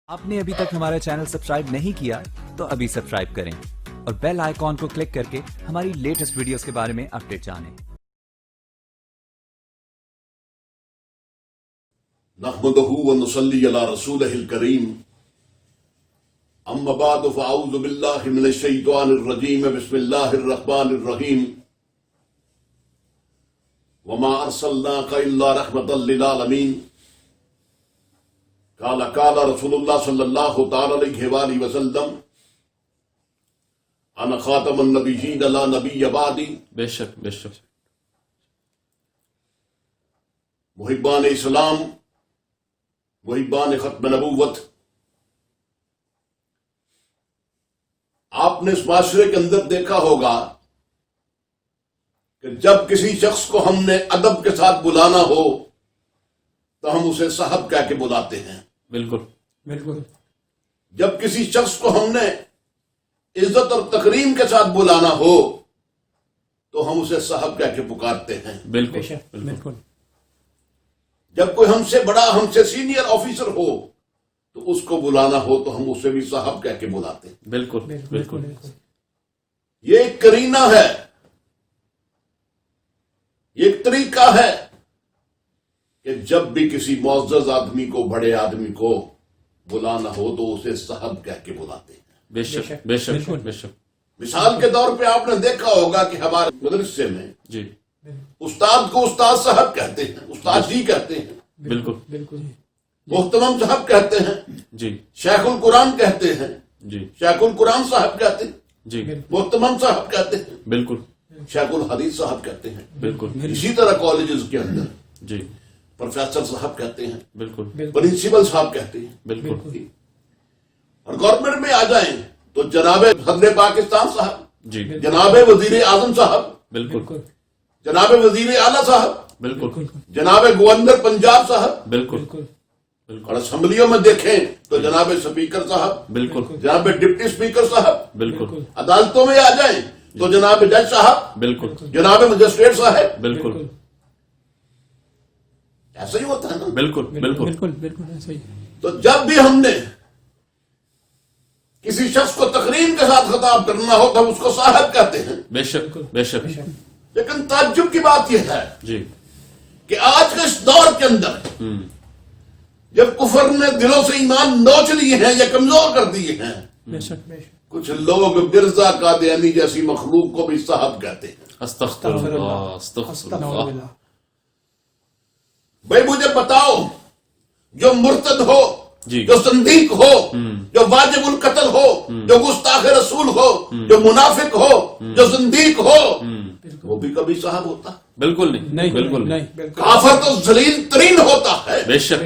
آپ نے ابھی تک ہمارا چینل سبسکرائب نہیں کیا تو ابھی سبسکرائب کریں اور بیل آئیکن کو کلک کر کے ہماری لیٹسٹ ویڈیوز کے بارے میں اپڈیٹ جانیں۔ نحمده ونصلي على رسوله الكريم اما بعد فاعوذ بالله من الشيطان الرجيم بسم الله الرحمن الرحيم وما ارسلناك الا رحمة للعالمين قال رسول الله صلى الله تعالى عليه وآله وسلم انا خاتم النبيين لا نبي بعدي بے شک محبان اسلام، محبان ختم نبوت، آپ نے اس معاشرے کے اندر دیکھا ہوگا کہ جب کسی شخص کو ہم نے ادب کے ساتھ بلانا ہو تو ہم اسے صاحب کہہ کے بلاتے ہیں۔ بالکل جب کسی شخص کو ہم نے عزت اور تکریم کے ساتھ بلانا ہو تو ہم اسے صاحب کہہ کے پکارتے ہیں۔ بالکل جب کوئی ہم سے بڑا، ہم سے سینئر آفیسر ہو تو اس کو بلانا ہو تو ہم اسے بھی صاحب کہہ کے بلاتے ہیں۔ بالکل یہ ایک کرینہ ہے، یہ ایک طریقہ ہے کہ جب بھی کسی معزز آدمی کو، بڑے آدمی کو بلانا ہو تو اسے صاحب کہہ کے بلاتے ہیں۔ بے شک مثال کے طور پہ آپ نے دیکھا ہوگا کہ ہمارے مدرسے میں جی استاد کو استاد صاحب کہتے ہیں، استاد جی کہتے ہیں، بالکل محترم صاحب کہتے ہیں، جی شیخ القرآن کہتے ہیں، جی شیخ القرآن صاحب کہتے ہیں، جی محترم صاحب کہتے ہیں، بالکل شیخ الحدیث صاحب کہتے ہیں۔ بالکل اسی طرح کالجز کے اندر جی پروفیسر صاحب کہتے ہیں، بالکل پرنسپل صاحب کہتے ہیں۔ بالکل اور گورنمنٹ میں آ جائیں تو جناب صدر پاکستان صاحب، جی جناب وزیر اعظم صاحب، بالکل جناب وزیر اعلیٰ صاحب، بالکل جناب گورنر پنجاب صاحب، بالکل اور اسمبلیوں میں دیکھیں تو جناب اسپیکر صاحب، بالکل جناب ڈپٹی اسپیکر صاحب، بالکل عدالتوں میں آ جائیں تو جناب جج صاحب، بالکل جناب مجسٹریٹ صاحب، بالکل ایسا ہی ہوتا ہے نا۔ بالکل ایسا ہی۔ تو جب بھی ہم نے کسی شخص کو تقریم کے ساتھ خطاب کرنا ہو تو ہم اس کو صاحب کہتے ہیں۔ بے شک لیکن تعجب کی بات یہ ہے جی کہ آج کے اس دور کے اندر جب کفر نے دلوں سے ایمان نوچ لیے ہیں یا کمزور کر دیے ہیں، بے شک کچھ لوگ مرزا قادیانی جیسی مخلوق کو بھی صاحب کہتے ہیں۔ استغفر اللہ بھائی مجھے بتاؤ، جو مرتد ہو، جی جو زندیق ہو، جو واجب القتل ہو، جو گستاخ رسول ہو، جو منافق ہو، جو زندیق ہو، وہ بھی کبھی صاحب ہوتا؟ بالکل نہیں بالکل نہیں کافر تو ذلیل ترین ہوتا ہے، بے شک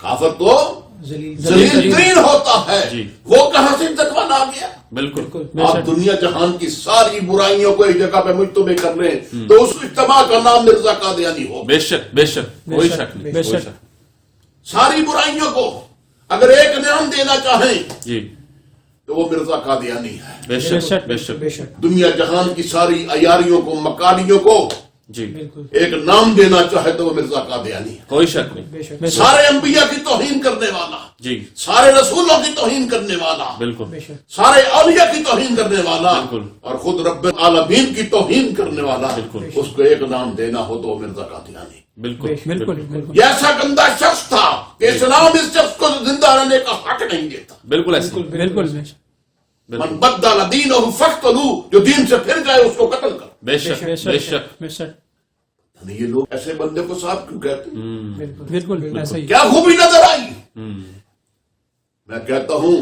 کافر تو ذلیل ترین ہوتا ہے، جی۔ وہ کہاں سے عزت والا آ گیا؟ بالکل آپ دنیا جہان کی ساری برائیوں کو ایک جگہ پہ مجتمع کر رہے ہیں تو اس اجتماع کا نام مرزا قادیانی ہو۔ بے شک کوئی شک نہیں ساری برائیوں کو اگر ایک نام دینا چاہیں جی تو وہ مرزا قادیانی ہے۔ بے شک دنیا جہان کی ساری عیاریوں کو، مکاریوں کو جی ایک نام دینا چاہے تو وہ مرزا قادیانی ہے۔ کوئی شک نہیں سارے انبیاء کی توہین کرنے والا، جی سارے رسولوں کی توہین کرنے والا، بالکل سارے اولیاء کی توہین کرنے والا، بالکل، اور خود رب العالمین کی توہین کرنے والا، بالکل، اس کو ایک نام دینا ہو تو وہ مرزا قادیانی۔ بالکل یہ ایسا گندا شخص تھا کہ اسلام اس شخص کو زندہ رہنے کا حق نہیں دیتا۔ بالکل ایسے بالکل من بدل دینہ فاقتلوہ، جو دین سے پھر جائے اس کو قتل کر۔ بے شک یہ لوگ ایسے بندے کو صاحب کیوں کہتے ہیں؟ بالکل ایسا ہی۔ کیا خوبی نظر آئی؟ میں کہتا ہوں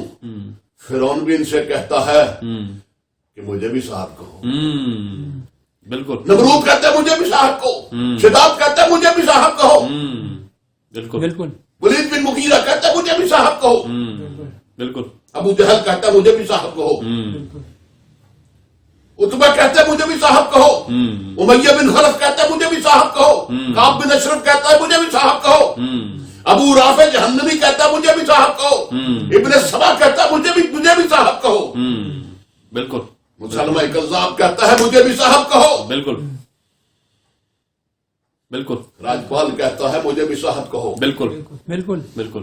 فرعون بھی ان سے کہتا ہے کہ مجھے بھی صاحب کہو۔ بالکل نمرود کہتا ہے مجھے بھی صاحب کہو، شداد کہتا ہے مجھے بھی صاحب کہو، بالکل ولید بن مغیرہ کہتا ہے مجھے بھی صاحب کہو، بالکل ابو جہل کہتا ہے مجھے بھی صاحب کہو، عتبہ کہتا ہے مجھے بھی صاحب کہو، امیہ بن خلف کہتا ہے مجھے بھی صاحب کہو، کعب بن اشرف کہتا ہے مجھے بھی صاحب کہو، ابو رافع جہنمی کہتا ہے مجھے بھی صاحب کہو، ابن سبا کہتا ہے مجھے بھی صاحب کہو، بالکل مسلمہ کذاب کہتا ہے مجھے بھی صاحب کہو، بالکل راجپال کہتا ہے مجھے بھی صاحب کہو۔ بالکل بالکل بالکل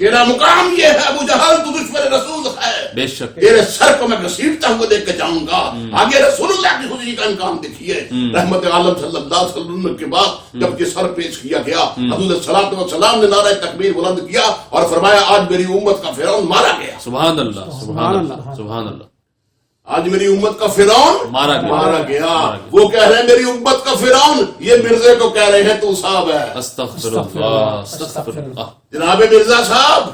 تیرا مقام یہ ہے ابو جہل، تو دشمن رسول ہے، بے شک تیرے سر کو میں گھسیٹتا ہوا لے کے جاؤں گا۔ آگے رسول اللہ کی خوشی کا امکان دیکھیے، رحمت عالم صلی اللہ علیہ وسلم کے بعد جب کہ سر پیش کیا گیا، حضور صلی والسلام نے نعرہ تکبیر بلند کیا اور فرمایا آج میری امت کا فرعون مارا گیا، سبحان اللہ سبحان اللہ سبحان اللہ، آج میری امت کا فرعون مارا گیا۔ وہ کہہ رہے ہیں میری امت کا فرعون، یہ مرزے کو کہہ رہے ہیں تو صاحب ہے۔ استغفر اللہ استغفر اللہ، جناب مرزا صاحب،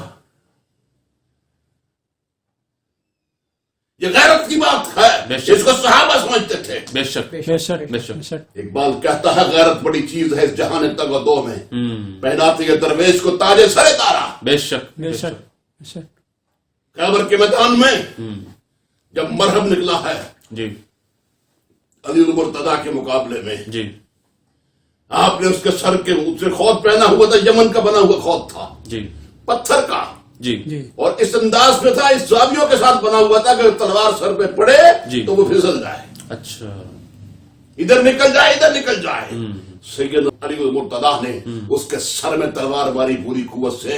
یہ غیرت کی بات ہے، اس کو صحابہ سمجھتے تھے۔ بے شک بے شک بے شک۔ بے شک اقبال کہتا ہے غیرت بڑی چیز ہے اس جہان تگ و دو میں، پہناتی ہے درویش کو تاج سر تارا۔ بے شک بے شک بے شک خیبر کے میدان میں جب مرہب نکلا ہے جی علی المرتضیٰ کے مقابلے میں، جی آپ نے اس کے سر کے اوپر خود پہنا ہوا تھا، یمن کا بنا ہوا خود تھا، جی پتھر کا، جی جی اور اس انداز پہ تھا، اس زاویوں کے ساتھ بنا ہوا تھا کہ تلوار سر پہ پڑے جی تو وہ پھسل جائے، اچھا ادھر نکل جائے ادھر نکل جائے۔ سید علی المرتضیٰ نے اس کے سر میں تلوار ماری پوری قوت سے،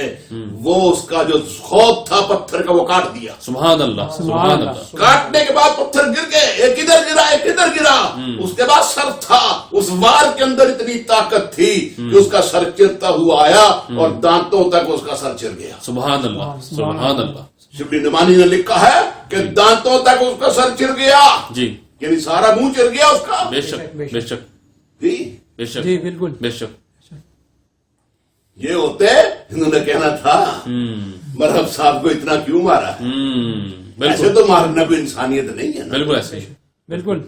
وہ اس کا جو خود تھا پتھر کا وہ کاٹ دیا، سبحان اللہ سبحان اللہ، کاٹنے کے بعد پتھر گر گئے، ایک ادھر گرا ایک ادھر گرا، اس کے بعد سر تھا، اس وار کے اندر اتنی طاقت تھی کہ اس کا سر چرتا ہوا آیا اور دانتوں تک اس کا سر چر گیا۔ سبحان اللہ سبحان اللہ، شبلی نعمانی نے لکھا ہے کہ دانتوں تک اس کا سر چر گیا، جی یعنی سارا منہ چر گیا اس کا۔ بے شک بے شک جی بے شک جی بالکل بے شک، یہ ہوتے انہوں نے کہنا تھا مرحب صاحب کو اتنا کیوں مارا ہے، ایسے بالکل تو مارنا کوئی انسانیت نہیں ہے نا۔ بالکل ایسے ہی، بالکل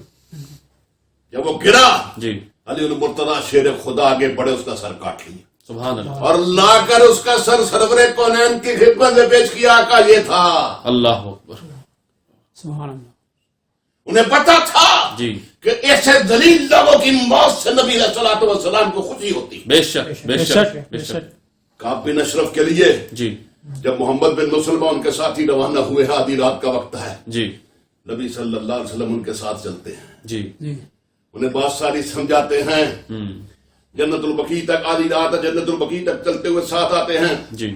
جب وہ گرا جی علی المرتضیٰ شیر خدا آگے بڑے اس کا سر کاٹ لیا سبحان اللہ اور لا کر اس کا سر سرور کونین کی خدمت میں پیش کیا، آقا یہ تھا۔ اللہ اکبر، سبحان اللہ، انہیں پتا تھا جی کہ ایسے ذلیل لوگوں کی موت سے نبی علیہ الصلوۃ والسلام کو خوشی ہوتی۔ بے شک بے شک بے شک، کعب بن اشرف کے لیے جی جب محمد بن مسلمہ ان کے ساتھی روانہ ہوئے ہیں، آدھی رات کا وقت ہے، جی نبی صلی اللہ علیہ وسلم ان کے ساتھ چلتے ہیں، جی جی انہیں بات ساری سمجھاتے ہیں، جنت البقیع تک آدھی رات ہے، جنت البقیع تک چلتے ہوئے ساتھ آتے ہیں، جی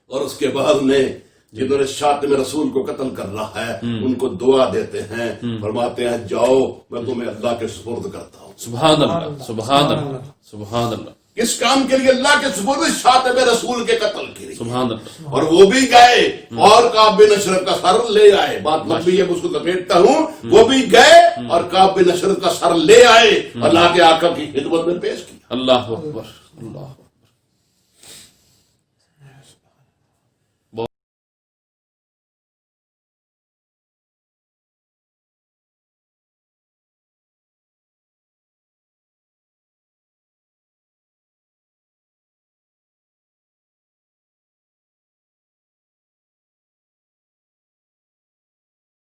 اور اس کے بعد انہیں جنہوں نے شاتم رسول کو قتل کر رہا ہے ان کو دعا دیتے ہیں، فرماتے ہیں جاؤ میں تمہیں اللہ کے سپرد کرتا ہوں۔ سبحان اللہ سبحان اللہ سبحان اللہ کس کام کے لیے؟ اللہ کے سپرد، شاتم رسول کے قتل کے لیے، سبحان اللہ، اور وہ بھی گئے اور کعب بن اشرف کا سر لے آئے۔ بات لمبی ہے، اس کو لپیٹتا ہوں، وہ بھی گئے اور کعب بن اشرف کا سر لے آئے اور لا کے آقا کی خدمت میں پیش کیا۔ اللہ اکبر اللہ اکبر۔